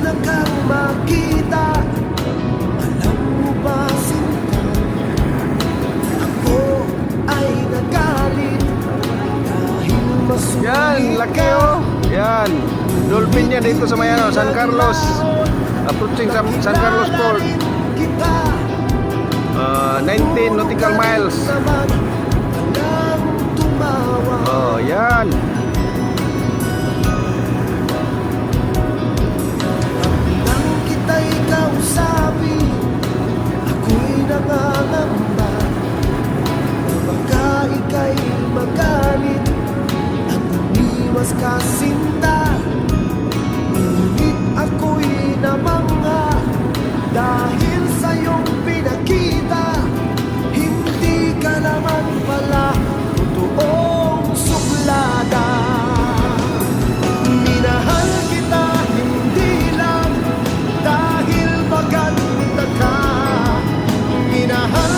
na kang makita. Alam mo ba, sinta, ako ay nagalit dahil masulit Yan, laki oh. Yan. Dolphin yan dito sa may ano, San Carlos. Approaching sa San Carlos Port. 19 nautical miles. Oh, yan. Nang kita'y kausapin, ako'y nangangamba na baka ika'y magalit at umiwas ka, sinta. Ngunit ako'y namangha dahil sa iyong pinakita. Hindi ka naman pala totoong suplada. Minahal kita hindi lang dahil maganda ka. Minahal